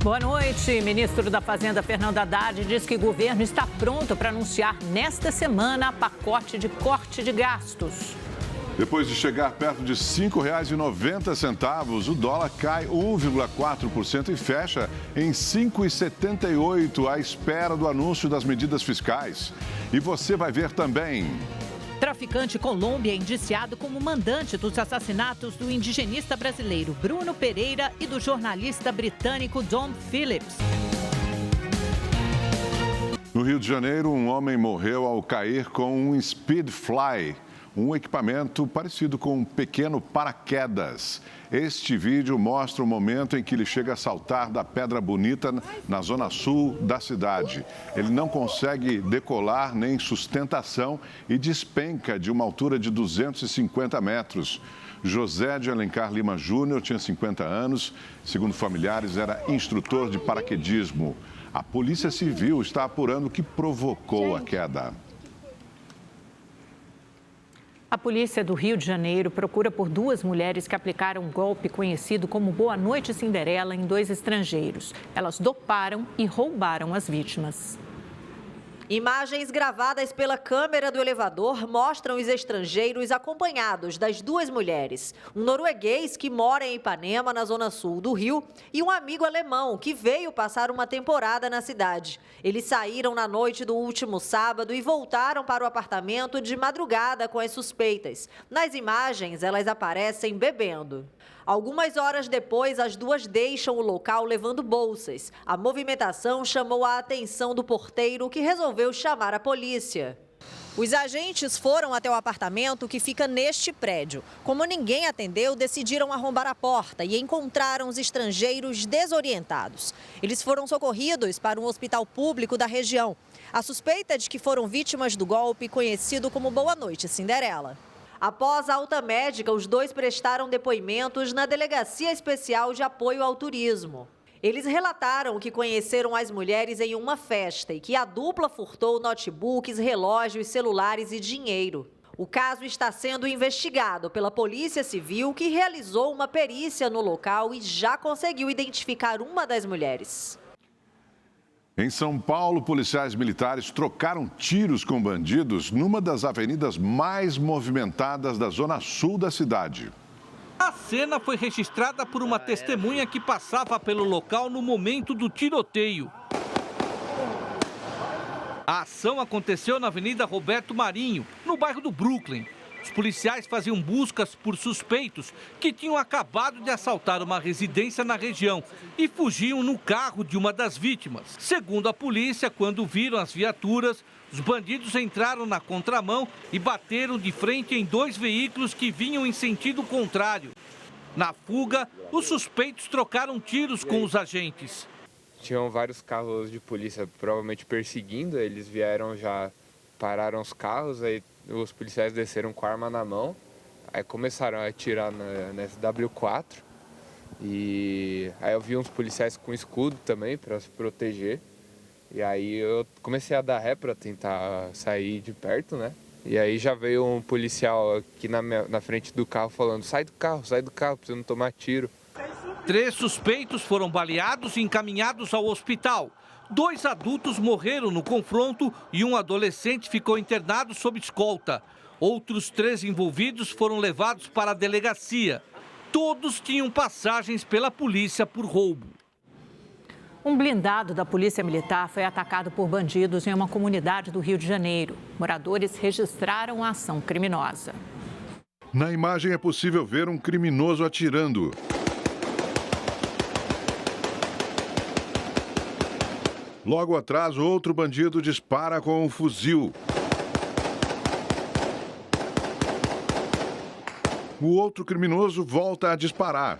Boa noite. Ministro da Fazenda, Fernando Haddad, diz que o governo está pronto para anunciar nesta semana pacote de corte de gastos. Depois de chegar perto de R$ 5,90, o dólar cai 1,4% e fecha em R$ 5,78 à espera do anúncio das medidas fiscais. E você vai ver também. Traficante Colômbia é indiciado como mandante dos assassinatos do indigenista brasileiro Bruno Pereira e do jornalista britânico Dom Phillips. No Rio de Janeiro, um homem morreu ao cair com um Speedfly, um equipamento parecido com um pequeno paraquedas. Este vídeo mostra o momento em que ele chega a saltar da Pedra Bonita, na zona sul da cidade. Ele não consegue decolar nem sustentação e despenca de uma altura de 250 metros. José de Alencar Lima Júnior tinha 50 anos. Segundo familiares, era instrutor de paraquedismo. A Polícia Civil está apurando o que provocou a queda. A polícia do Rio de Janeiro procura por duas mulheres que aplicaram um golpe conhecido como Boa Noite Cinderela em dois estrangeiros. Elas doparam e roubaram as vítimas. Imagens gravadas pela câmera do elevador mostram os estrangeiros acompanhados das duas mulheres. Um norueguês que mora em Ipanema, na zona sul do Rio, e um amigo alemão que veio passar uma temporada na cidade. Eles saíram na noite do último sábado e voltaram para o apartamento de madrugada com as suspeitas. Nas imagens, elas aparecem bebendo. Algumas horas depois, as duas deixam o local levando bolsas. A movimentação chamou a atenção do porteiro, que resolveu chamar a polícia. Os agentes foram até o apartamento que fica neste prédio. Como ninguém atendeu, decidiram arrombar a porta e encontraram os estrangeiros desorientados. Eles foram socorridos para um hospital público da região. A suspeita é de que foram vítimas do golpe conhecido como Boa Noite Cinderela. Após a alta médica, os dois prestaram depoimentos na Delegacia Especial de Apoio ao Turismo. Eles relataram que conheceram as mulheres em uma festa e que a dupla furtou notebooks, relógios, celulares e dinheiro. O caso está sendo investigado pela Polícia Civil, que realizou uma perícia no local e já conseguiu identificar uma das mulheres. Em São Paulo, policiais militares trocaram tiros com bandidos numa das avenidas mais movimentadas da zona sul da cidade. A cena foi registrada por uma testemunha que passava pelo local no momento do tiroteio. A ação aconteceu na Avenida Roberto Marinho, no bairro do Brooklyn. Os policiais faziam buscas por suspeitos que tinham acabado de assaltar uma residência na região e fugiam no carro de uma das vítimas. Segundo a polícia, quando viram as viaturas, os bandidos entraram na contramão e bateram de frente em dois veículos que vinham em sentido contrário. Na fuga, os suspeitos trocaram tiros com os agentes. Tinham vários carros de polícia provavelmente perseguindo, eles vieram já, pararam os carros, aí os policiais desceram com a arma na mão, aí começaram a atirar na SW4 e aí eu vi uns policiais com escudo também para se proteger e aí eu comecei a dar ré para tentar sair de perto, né? E aí já veio um policial aqui na frente do carro falando: sai do carro para você não tomar tiro. 3 suspeitos foram baleados e encaminhados ao hospital. 2 adultos morreram no confronto e um adolescente ficou internado sob escolta. Outros 3 envolvidos foram levados para a delegacia. Todos tinham passagens pela polícia por roubo. Um blindado da Polícia Militar foi atacado por bandidos em uma comunidade do Rio de Janeiro. Moradores registraram a ação criminosa. Na imagem é possível ver um criminoso atirando. Logo atrás, outro bandido dispara com um fuzil. O outro criminoso volta a disparar.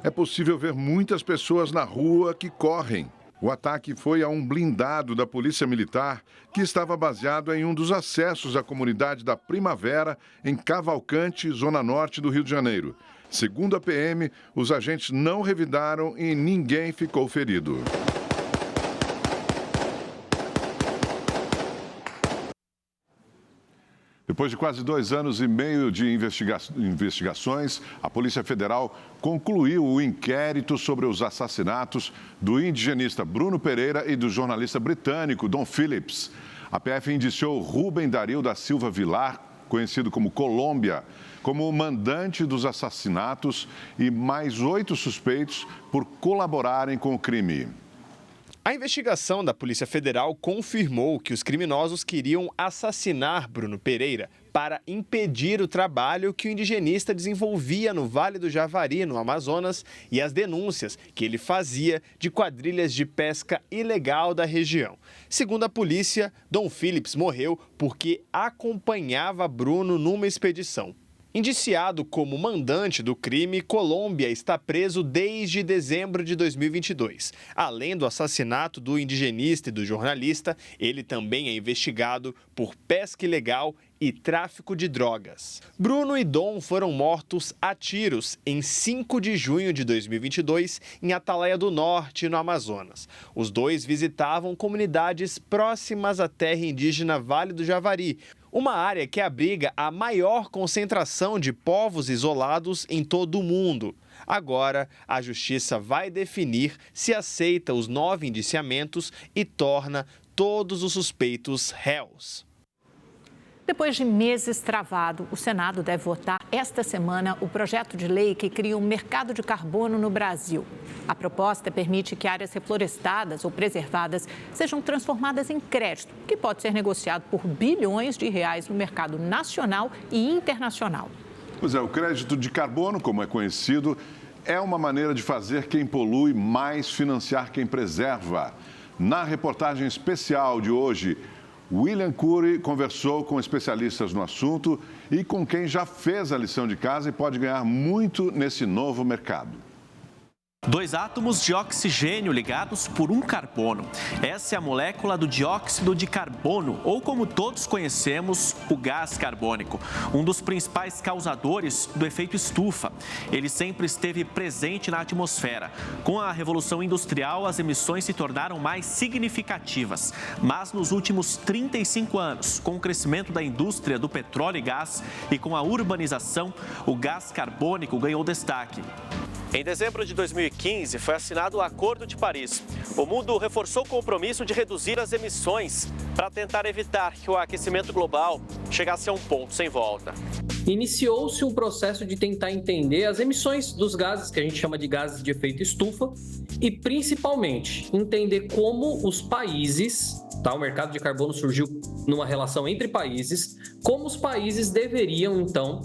É possível ver muitas pessoas na rua que correm. O ataque foi a um blindado da Polícia Militar que estava baseado em um dos acessos à comunidade da Primavera, em Cavalcante, zona norte do Rio de Janeiro. Segundo a PM, os agentes não revidaram e ninguém ficou ferido. Depois de quase 2 anos e meio de investigações, a Polícia Federal concluiu o inquérito sobre os assassinatos do indigenista Bruno Pereira e do jornalista britânico Dom Phillips. A PF indiciou Rubem Dario da Silva Vilar, conhecido como Colômbia, como o mandante dos assassinatos e mais 8 suspeitos por colaborarem com o crime. A investigação da Polícia Federal confirmou que os criminosos queriam assassinar Bruno Pereira para impedir o trabalho que o indigenista desenvolvia no Vale do Javari, no Amazonas, e as denúncias que ele fazia de quadrilhas de pesca ilegal da região. Segundo a polícia, Dom Phillips morreu porque acompanhava Bruno numa expedição. Indiciado como mandante do crime, Colômbia está preso desde dezembro de 2022. Além do assassinato do indigenista e do jornalista, ele também é investigado por pesca ilegal e tráfico de drogas. Bruno e Dom foram mortos a tiros em 5 de junho de 2022 em Atalaia do Norte, no Amazonas. Os dois visitavam comunidades próximas à terra indígena Vale do Javari, uma área que abriga a maior concentração de povos isolados em todo o mundo. Agora, a Justiça vai definir se aceita os 9 indiciamentos e torna todos os suspeitos réus. Depois de meses travado, o Senado deve votar esta semana o projeto de lei que cria um mercado de carbono no Brasil. A proposta permite que áreas reflorestadas ou preservadas sejam transformadas em crédito, que pode ser negociado por bilhões de reais no mercado nacional e internacional. Pois é, o crédito de carbono, como é conhecido, é uma maneira de fazer quem polui mais financiar quem preserva. Na reportagem especial de hoje, William Cury conversou com especialistas no assunto e com quem já fez a lição de casa e pode ganhar muito nesse novo mercado. 2 átomos de oxigênio ligados por um carbono. Essa é a molécula do dióxido de carbono, ou como todos conhecemos, o gás carbônico, um dos principais causadores do efeito estufa. Ele sempre esteve presente na atmosfera. Com a Revolução Industrial, as emissões se tornaram mais significativas. Mas nos últimos 35 anos, com o crescimento da indústria do petróleo e gás e com a urbanização, o gás carbônico ganhou destaque. Em dezembro de 2015, foi assinado o Acordo de Paris. O mundo reforçou o compromisso de reduzir as emissões para tentar evitar que o aquecimento global chegasse a um ponto sem volta. Iniciou-se um processo de tentar entender as emissões dos gases, que a gente chama de gases de efeito estufa, e principalmente entender como os países, o mercado de carbono surgiu numa relação entre países, como os países deveriam, então,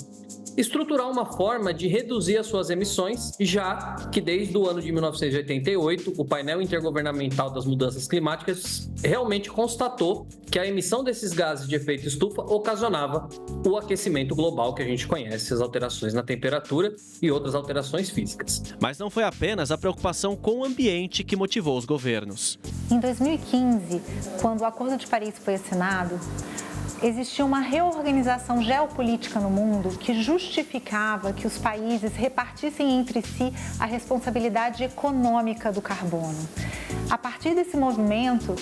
estruturar uma forma de reduzir as suas emissões, já que desde o ano de 1988, o painel intergovernamental das mudanças climáticas realmente constatou que a emissão desses gases de efeito estufa ocasionava o aquecimento global que a gente conhece, as alterações na temperatura e outras alterações físicas. Mas não foi apenas a preocupação com o ambiente que motivou os governos. Em 2015, quando o Acordo de Paris foi assinado, existia uma reorganização geopolítica no mundo que justificava que os países repartissem entre si a responsabilidade econômica do carbono. A partir desse movimento,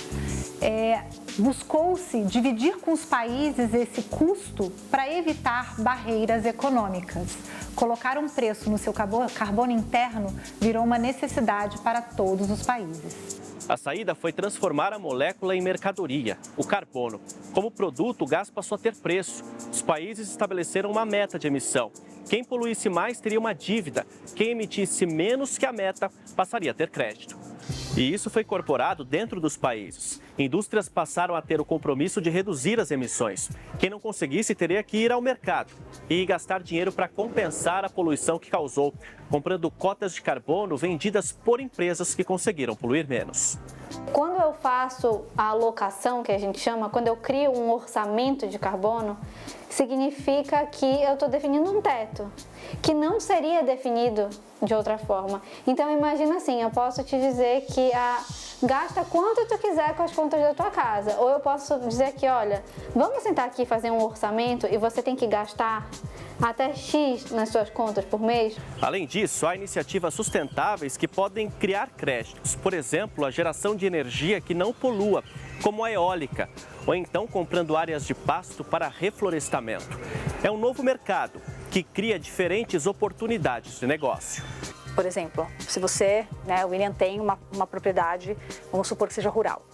buscou-se dividir com os países esse custo para evitar barreiras econômicas. Colocar um preço no seu carbono interno virou uma necessidade para todos os países. A saída foi transformar a molécula em mercadoria, o carbono. Como produto, o gás passou a ter preço. Os países estabeleceram uma meta de emissão. Quem poluísse mais teria uma dívida. Quem emitisse menos que a meta passaria a ter crédito. E isso foi incorporado dentro dos países. Indústrias passaram a ter o compromisso de reduzir as emissões. Quem não conseguisse teria que ir ao mercado e gastar dinheiro para compensar a poluição que causou, comprando cotas de carbono vendidas por empresas que conseguiram poluir menos. Quando eu faço a alocação, que a gente chama, quando eu crio um orçamento de carbono, significa que eu estou definindo um teto, que não seria definido de outra forma. Então imagina assim, eu posso te dizer que gasta quanto tu quiser com as contas da tua casa. Ou eu posso dizer que, olha, vamos sentar aqui e fazer um orçamento e você tem que gastar até X nas suas contas por mês. Além disso, há iniciativas sustentáveis que podem criar créditos. Por exemplo, a geração de energia que não polua, como a eólica, ou então comprando áreas de pasto para reflorestamento. É um novo mercado que cria diferentes oportunidades de negócio. Por exemplo, se você, o William, tem uma propriedade, vamos supor que seja rural,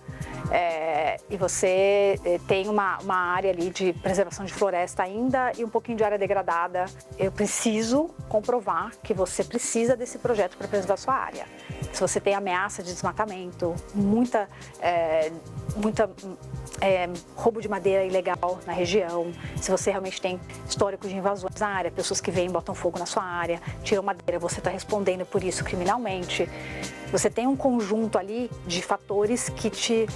e você tem uma área ali de preservação de floresta ainda e um pouquinho de área degradada, eu preciso comprovar que você precisa desse projeto para preservar sua área. Se você tem ameaça de desmatamento, muita roubo de madeira ilegal na região, se você realmente tem histórico de invasões na área, pessoas que vêm e botam fogo na sua área, tiram madeira, você está respondendo por isso criminalmente. Você tem um conjunto ali de fatores que te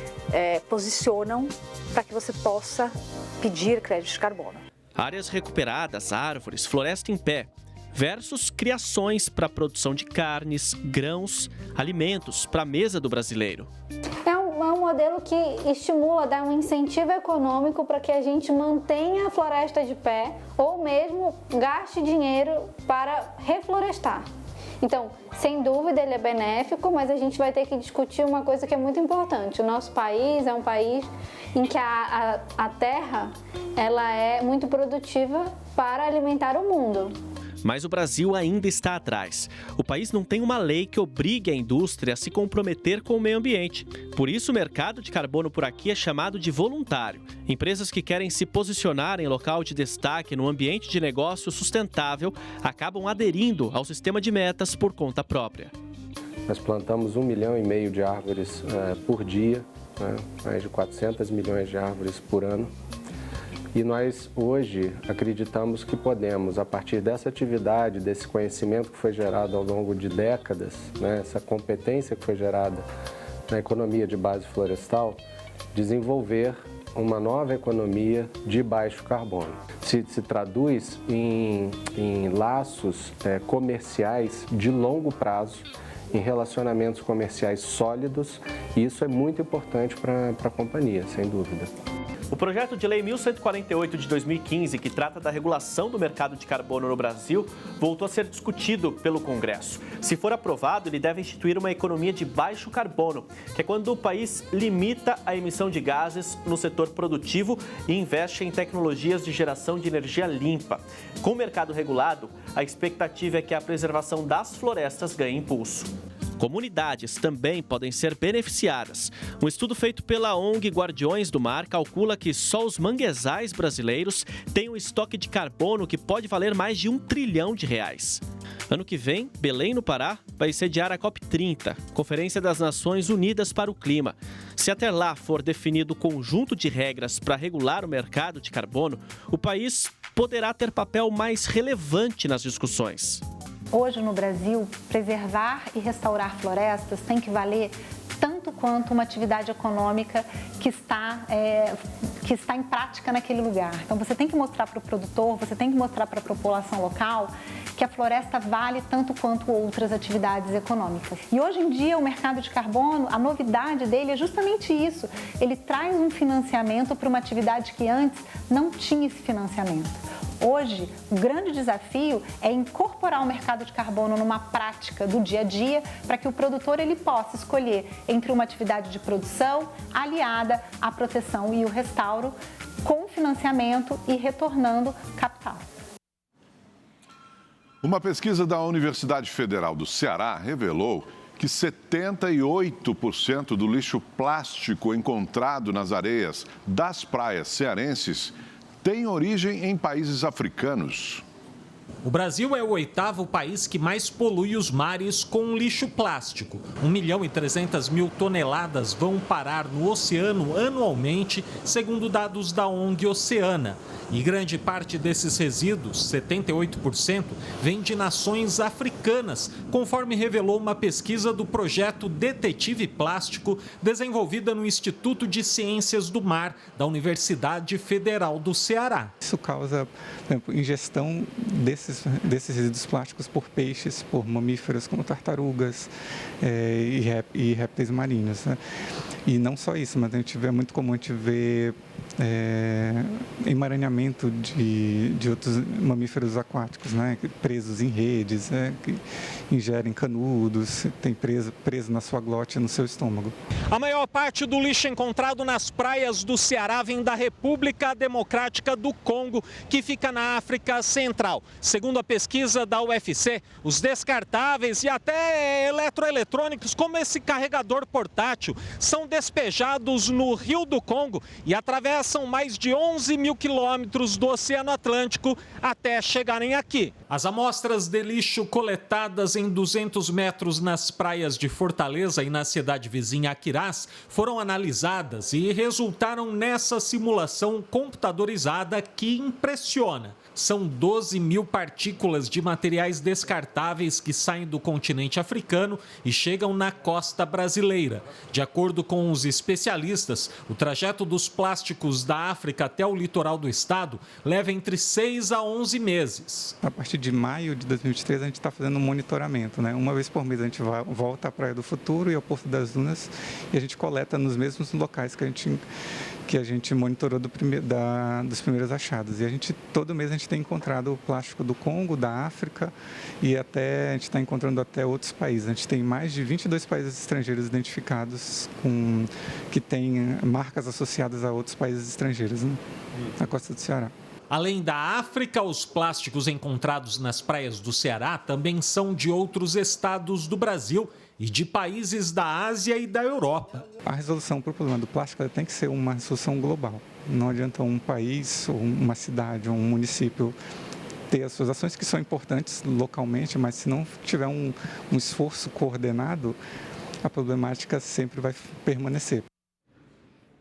posicionam para que você possa pedir crédito de carbono. Áreas recuperadas, árvores, floresta em pé, versus criações para a produção de carnes, grãos, alimentos para a mesa do brasileiro. É um modelo que estimula, dá um incentivo econômico para que a gente mantenha a floresta de pé ou mesmo gaste dinheiro para reflorestar. Então, sem dúvida ele é benéfico, mas a gente vai ter que discutir uma coisa que é muito importante. O nosso país é um país em que a terra ela é muito produtiva para alimentar o mundo. Mas o Brasil ainda está atrás. O país não tem uma lei que obrigue a indústria a se comprometer com o meio ambiente. Por isso, o mercado de carbono por aqui é chamado de voluntário. Empresas que querem se posicionar em local de destaque no ambiente de negócio sustentável acabam aderindo ao sistema de metas por conta própria. Nós plantamos 1,5 milhão de árvores por dia, mais de 400 milhões de árvores por ano. E nós, hoje, acreditamos que podemos, a partir dessa atividade, desse conhecimento que foi gerado ao longo de décadas, essa competência que foi gerada na economia de base florestal, desenvolver uma nova economia de baixo carbono. Se traduz em laços comerciais de longo prazo, em relacionamentos comerciais sólidos, e isso é muito importante para a companhia, sem dúvida. O projeto de lei 1148 de 2015, que trata da regulação do mercado de carbono no Brasil, voltou a ser discutido pelo Congresso. Se for aprovado, ele deve instituir uma economia de baixo carbono, que é quando o país limita a emissão de gases no setor produtivo e investe em tecnologias de geração de energia limpa. Com o mercado regulado, a expectativa é que a preservação das florestas ganhe impulso. Comunidades também podem ser beneficiadas. Um estudo feito pela ONG Guardiões do Mar calcula que só os manguezais brasileiros têm um estoque de carbono que pode valer mais de R$1 trilhão. Ano que vem, Belém, no Pará, vai sediar a COP30, Conferência das Nações Unidas para o Clima. Se até lá for definido o conjunto de regras para regular o mercado de carbono, o país poderá ter papel mais relevante nas discussões. Hoje, no Brasil, preservar e restaurar florestas tem que valer tanto quanto uma atividade econômica que está em prática naquele lugar. Então, você tem que mostrar para o produtor, você tem que mostrar para a população local que a floresta vale tanto quanto outras atividades econômicas. E hoje em dia, o mercado de carbono, a novidade dele é justamente isso. Ele traz um financiamento para uma atividade que antes não tinha esse financiamento. Hoje, o grande desafio é incorporar o mercado de carbono numa prática do dia a dia para que o produtor ele possa escolher entre uma atividade de produção aliada à proteção e o restauro com financiamento e retornando capital. Uma pesquisa da Universidade Federal do Ceará revelou que 78% do lixo plástico encontrado nas areias das praias cearenses tem origem em países africanos. O Brasil é o 8º país que mais polui os mares com lixo plástico. 1.300.000 toneladas vão parar no oceano anualmente, segundo dados da ONG Oceana. E grande parte desses resíduos, 78%, vem de nações africanas, conforme revelou uma pesquisa do projeto Detetive Plástico, desenvolvida no Instituto de Ciências do Mar da Universidade Federal do Ceará. Isso causa, por exemplo, ingestão desses resíduos plásticos por peixes, por mamíferos como tartarugas e répteis marinhos, né? E não só isso, mas a gente vê, é muito comum a gente ver emaranhamento de outros mamíferos aquáticos, né, presos em redes, que ingerem canudos, tem preso na sua glote, no seu estômago. A maior parte do lixo encontrado nas praias do Ceará vem da República Democrática do Congo, que fica na África Central. Segundo a pesquisa da UFC, os descartáveis e até eletroeletrônicos, como esse carregador portátil, são despejados no Rio do Congo e atravessam mais de 11 mil quilômetros do Oceano Atlântico até chegarem aqui. As amostras de lixo coletadas em 200 metros nas praias de Fortaleza e na cidade vizinha Aquirás foram analisadas e resultaram nessa simulação computadorizada que impressiona. São 12 mil partículas de materiais descartáveis que saem do continente africano e chegam na costa brasileira. De acordo com os especialistas, o trajeto dos plásticos da África até o litoral do estado leva entre 6 a 11 meses. A partir de maio de 2023, a gente está fazendo um monitoramento, né? Uma vez por mês a gente volta à Praia do Futuro e ao Porto das Dunas e a gente coleta nos mesmos locais que a gente monitorou dos primeiros achados. E todo mês a gente tem encontrado o plástico do Congo, da África e a gente está encontrando até outros países. A gente tem mais de 22 países estrangeiros identificados que têm marcas associadas a outros países estrangeiros, né, na costa do Ceará. Além da África, os plásticos encontrados nas praias do Ceará também são de outros estados do Brasil e de países da Ásia e da Europa. A resolução para o problema do plástico tem que ser uma solução global. Não adianta um país, ou uma cidade, ou um município ter as suas ações que são importantes localmente, mas se não tiver um esforço coordenado, a problemática sempre vai permanecer.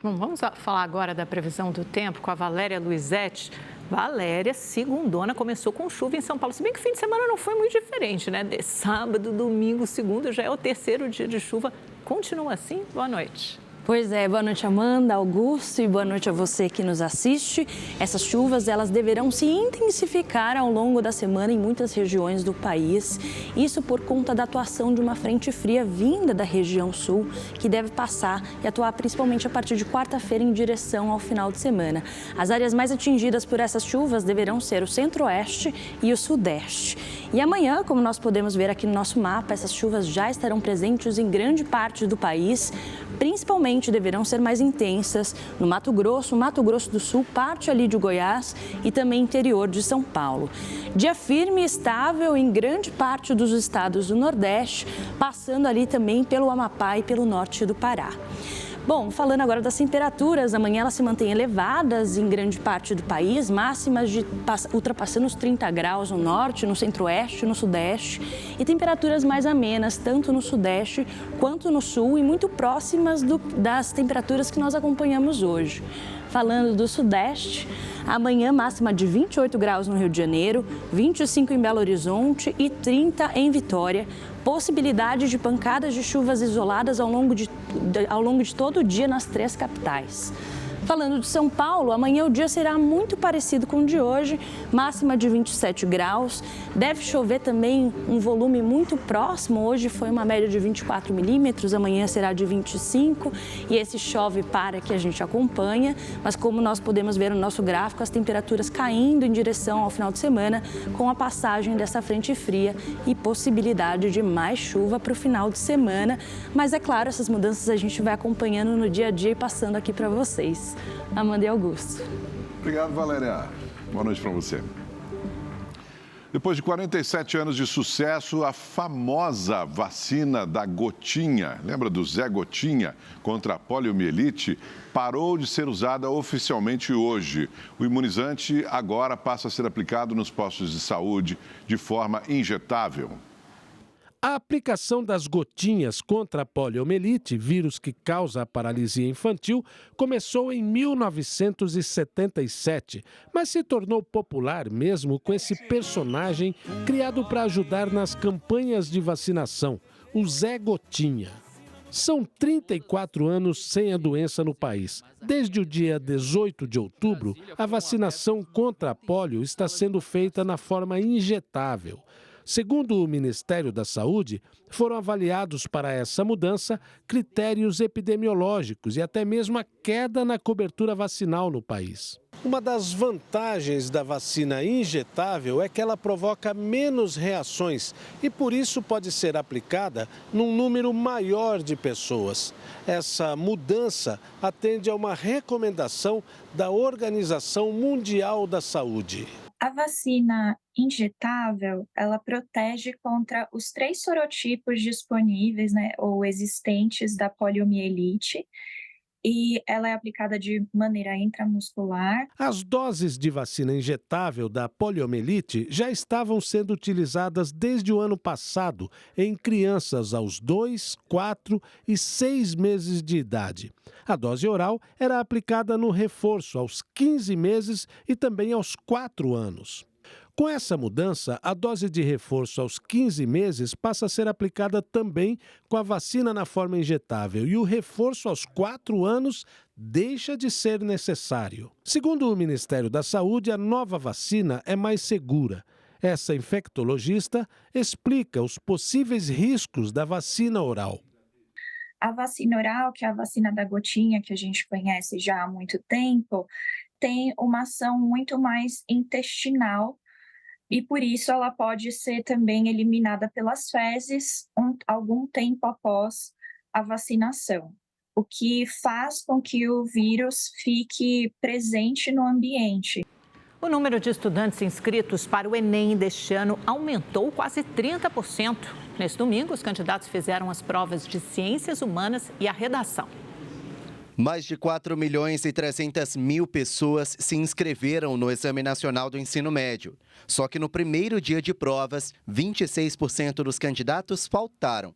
Bom, vamos falar agora da previsão do tempo com a Valéria Luizetti. Valéria, segundona, começou com chuva em São Paulo. Se bem que o fim de semana não foi muito diferente, né? De sábado, domingo, segunda, já é o terceiro dia de chuva. Continua assim? Boa noite. Pois é, boa noite Amanda, Augusto e boa noite a você que nos assiste. Essas chuvas, elas deverão se intensificar ao longo da semana em muitas regiões do país. Isso por conta da atuação de uma frente fria vinda da região sul, que deve passar e atuar principalmente a partir de quarta-feira em direção ao final de semana. As áreas mais atingidas por essas chuvas deverão ser o centro-oeste e o sudeste. E amanhã, como nós podemos ver aqui no nosso mapa, essas chuvas já estarão presentes em grande parte do país, principalmente deverão ser mais intensas no Mato Grosso do Sul, parte ali de Goiás e também interior de São Paulo. Dia firme e estável em grande parte dos estados do Nordeste, passando ali também pelo Amapá e pelo norte do Pará. Bom, falando agora das temperaturas, amanhã elas se mantêm elevadas em grande parte do país, máximas ultrapassando os 30 graus no norte, no centro-oeste, no sudeste e temperaturas mais amenas, tanto no sudeste quanto no sul e muito próximas das temperaturas que nós acompanhamos hoje. Falando do sudeste, amanhã máxima de 28 graus no Rio de Janeiro, 25 em Belo Horizonte e 30 em Vitória. Possibilidade de pancadas de chuvas isoladas ao longo de todo o dia nas 3 capitais. Falando de São Paulo, amanhã o dia será muito parecido com o de hoje, máxima de 27 graus. Deve chover também um volume muito próximo, hoje foi uma média de 24 milímetros, amanhã será de 25 e esse chove para que a gente acompanha. Mas como nós podemos ver no nosso gráfico, as temperaturas caindo em direção ao final de semana com a passagem dessa frente fria e possibilidade de mais chuva para o final de semana. Mas é claro, essas mudanças a gente vai acompanhando no dia a dia e passando aqui para vocês. Amanda e Augusto. Obrigado, Valéria. Boa noite para você. Depois de 47 anos de sucesso, a famosa vacina da Gotinha, lembra do Zé Gotinha, contra a poliomielite, parou de ser usada oficialmente hoje. O imunizante agora passa a ser aplicado nos postos de saúde de forma injetável. A aplicação das gotinhas contra a poliomielite, vírus que causa a paralisia infantil, começou em 1977, mas se tornou popular mesmo com esse personagem criado para ajudar nas campanhas de vacinação, o Zé Gotinha. São 34 anos sem a doença no país. Desde o dia 18 de outubro, a vacinação contra a polio está sendo feita na forma injetável. Segundo o Ministério da Saúde, foram avaliados para essa mudança critérios epidemiológicos e até mesmo a queda na cobertura vacinal no país. Uma das vantagens da vacina injetável é que ela provoca menos reações e, por isso, pode ser aplicada num número maior de pessoas. Essa mudança atende a uma recomendação da Organização Mundial da Saúde. A vacina injetável, ela protege contra os 3 sorotipos disponíveis, ou existentes da poliomielite, e ela é aplicada de maneira intramuscular. As doses de vacina injetável da poliomielite já estavam sendo utilizadas desde o ano passado em crianças aos 2, 4 e 6 meses de idade. A dose oral era aplicada no reforço aos 15 meses e também aos 4 anos. Com essa mudança, a dose de reforço aos 15 meses passa a ser aplicada também com a vacina na forma injetável e o reforço aos 4 anos deixa de ser necessário. Segundo o Ministério da Saúde, a nova vacina é mais segura. Essa infectologista explica os possíveis riscos da vacina oral. A vacina oral, que é a vacina da gotinha, que a gente conhece já há muito tempo, tem uma ação muito mais intestinal, e por isso ela pode ser também eliminada pelas fezes algum tempo após a vacinação, o que faz com que o vírus fique presente no ambiente. O número de estudantes inscritos para o Enem deste ano aumentou quase 30%. Neste domingo, os candidatos fizeram as provas de Ciências Humanas e a redação. Mais de 4.300.000 pessoas se inscreveram no Exame Nacional do Ensino Médio. Só que no primeiro dia de provas, 26% dos candidatos faltaram.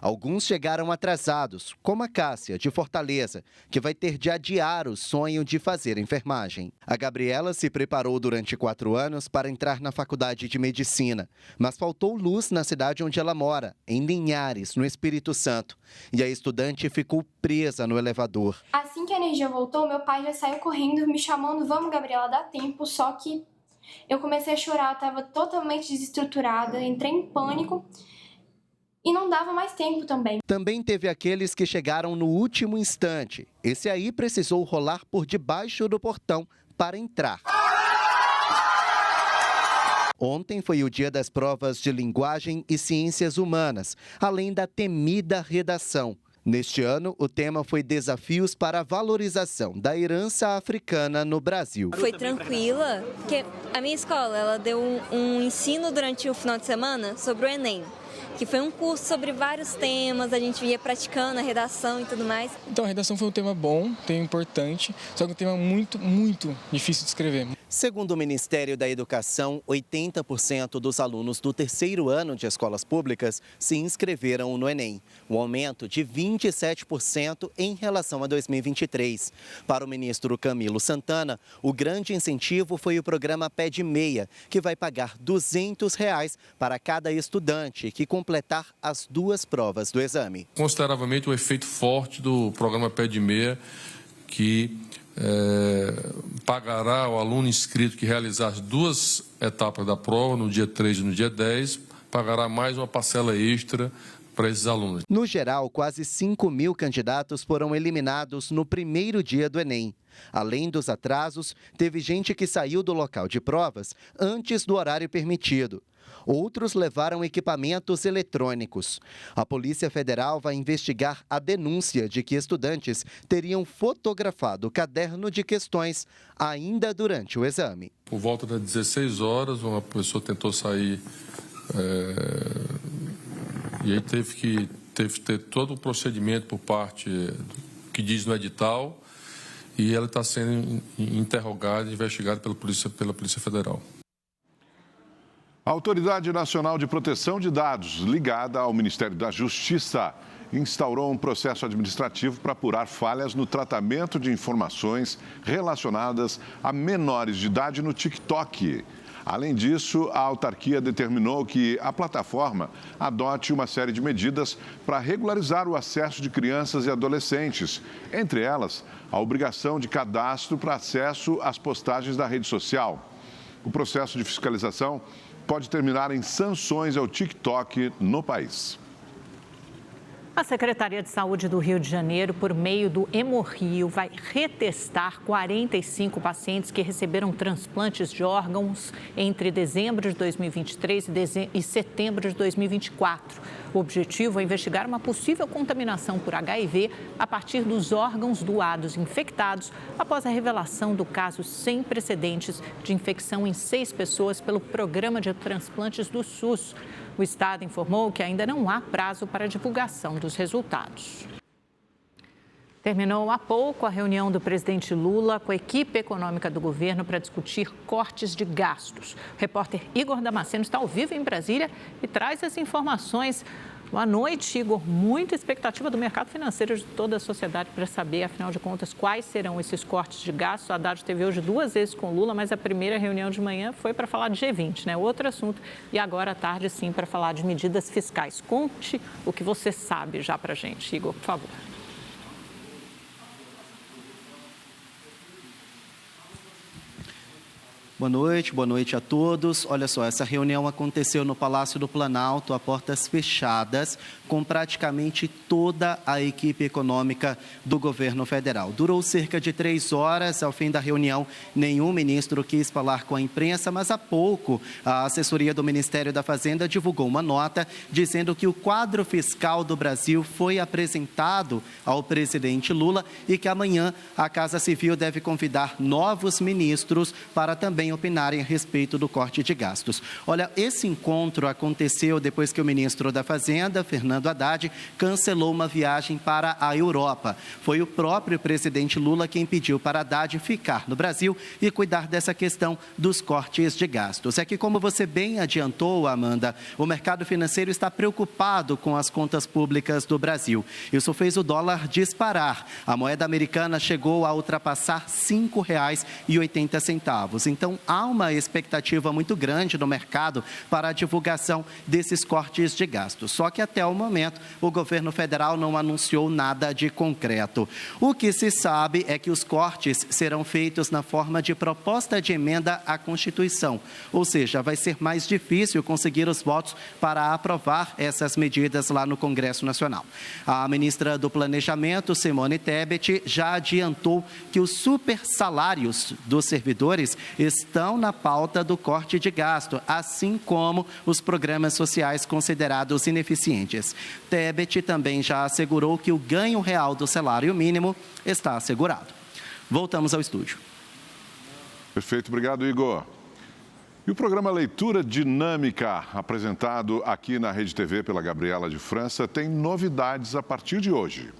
Alguns chegaram atrasados, como a Cássia, de Fortaleza, que vai ter de adiar o sonho de fazer enfermagem. A Gabriela se preparou durante 4 anos para entrar na faculdade de medicina, mas faltou luz na cidade onde ela mora, em Linhares, no Espírito Santo. E a estudante ficou presa no elevador. Assim que a energia voltou, meu pai já saiu correndo, me chamando, vamos, Gabriela, dá tempo, só que eu comecei a chorar, estava totalmente desestruturada, entrei em pânico. E não dava mais tempo também. Também teve aqueles que chegaram no último instante. Esse aí precisou rolar por debaixo do portão para entrar. Ontem foi o dia das provas de linguagem e ciências humanas, além da temida redação. Neste ano, o tema foi Desafios para a Valorização da Herança Africana no Brasil. Foi tranquila, porque a minha escola ela deu um ensino durante o final de semana sobre o Enem, que foi um curso sobre vários temas, a gente ia praticando a redação e tudo mais. Então a redação foi um tema bom, um tema importante, só que um tema muito, muito difícil de escrever. Segundo o Ministério da Educação, 80% dos alunos do 3º ano de escolas públicas se inscreveram no Enem, um aumento de 27% em relação a 2023. Para o ministro Camilo Santana, o grande incentivo foi o programa Pé de Meia, que vai pagar R$ 200 para cada estudante que completar as 2 provas do exame. Consideravelmente o efeito forte do programa Pé de Meia, que pagará ao aluno inscrito que realizar as 2 etapas da prova, no dia 3 e no dia 10, pagará mais uma parcela extra para esses alunos. No geral, quase 5.000 candidatos foram eliminados no primeiro dia do Enem. Além dos atrasos, teve gente que saiu do local de provas antes do horário permitido. Outros levaram equipamentos eletrônicos. A Polícia Federal vai investigar a denúncia de que estudantes teriam fotografado o caderno de questões ainda durante o exame. Por volta das 16 horas, uma pessoa tentou sair e aí teve que ter todo o procedimento por parte que diz no edital, e ela está sendo interrogada e investigada pela Polícia Federal. A Autoridade Nacional de Proteção de Dados, ligada ao Ministério da Justiça, instaurou um processo administrativo para apurar falhas no tratamento de informações relacionadas a menores de idade no TikTok. Além disso, a autarquia determinou que a plataforma adote uma série de medidas para regularizar o acesso de crianças e adolescentes, entre elas, a obrigação de cadastro para acesso às postagens da rede social. O processo de fiscalização pode terminar em sanções ao TikTok no país. A Secretaria de Saúde do Rio de Janeiro, por meio do Hemorrio, vai retestar 45 pacientes que receberam transplantes de órgãos entre dezembro de 2023 e setembro de 2024. O objetivo é investigar uma possível contaminação por HIV a partir dos órgãos doados infectados após a revelação do caso sem precedentes de infecção em 6 pessoas pelo Programa de Transplantes do SUS. O Estado informou que ainda não há prazo para a divulgação dos resultados. Terminou há pouco a reunião do presidente Lula com a equipe econômica do governo para discutir cortes de gastos. O repórter Igor Damasceno está ao vivo em Brasília e traz as informações. Boa noite, Igor. Muita expectativa do mercado financeiro de toda a sociedade para saber, afinal de contas, quais serão esses cortes de gastos. A Haddad esteve hoje 2 vezes com Lula, mas a primeira reunião de manhã foi para falar de G20, né? Outro assunto. E agora à tarde, sim, para falar de medidas fiscais. Conte o que você sabe já para a gente, Igor, por favor. Boa noite a todos. Olha só, essa reunião aconteceu no Palácio do Planalto, a portas fechadas, com praticamente toda a equipe econômica do governo federal. Durou cerca de 3 horas. Ao fim da reunião, nenhum ministro quis falar com a imprensa, mas há pouco a assessoria do Ministério da Fazenda divulgou uma nota dizendo que o quadro fiscal do Brasil foi apresentado ao presidente Lula e que amanhã a Casa Civil deve convidar novos ministros para também opinarem a respeito do corte de gastos. Olha, esse encontro aconteceu depois que o ministro da Fazenda, Fernando Haddad, cancelou uma viagem para a Europa. Foi o próprio presidente Lula quem pediu para Haddad ficar no Brasil e cuidar dessa questão dos cortes de gastos. É que, como você bem adiantou, Amanda, o mercado financeiro está preocupado com as contas públicas do Brasil. Isso fez o dólar disparar. A moeda americana chegou a ultrapassar R$ 5,80. Então, há uma expectativa muito grande no mercado para a divulgação desses cortes de gastos. Só que até o momento o governo federal não anunciou nada de concreto. O que se sabe é que os cortes serão feitos na forma de proposta de emenda à Constituição. Ou seja, vai ser mais difícil conseguir os votos para aprovar essas medidas lá no Congresso Nacional. A ministra do Planejamento, Simone Tebet, já adiantou que os supersalários dos servidores estão na pauta do corte de gasto, assim como os programas sociais considerados ineficientes. Tebet também já assegurou que o ganho real do salário mínimo está assegurado. Voltamos ao estúdio. Perfeito, obrigado, Igor. E o programa Leitura Dinâmica, apresentado aqui na Rede TV pela Gabriela de França, tem novidades a partir de hoje.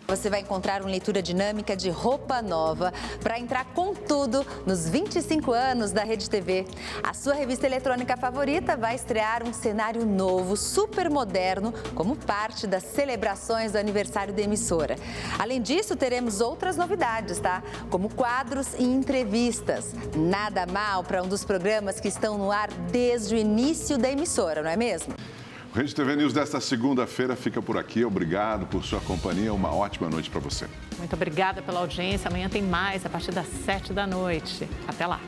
Você vai encontrar uma leitura dinâmica de roupa nova para entrar com tudo nos 25 anos da Rede TV. A sua revista eletrônica favorita vai estrear um cenário novo, super moderno, como parte das celebrações do aniversário da emissora. Além disso, teremos outras novidades, tá? Como quadros e entrevistas. Nada mal para um dos programas que estão no ar desde o início da emissora, não é mesmo? O Rede TV News desta segunda-feira fica por aqui. Obrigado por sua companhia. Uma ótima noite para você. Muito obrigada pela audiência. Amanhã tem mais a partir das 7 da noite. Até lá.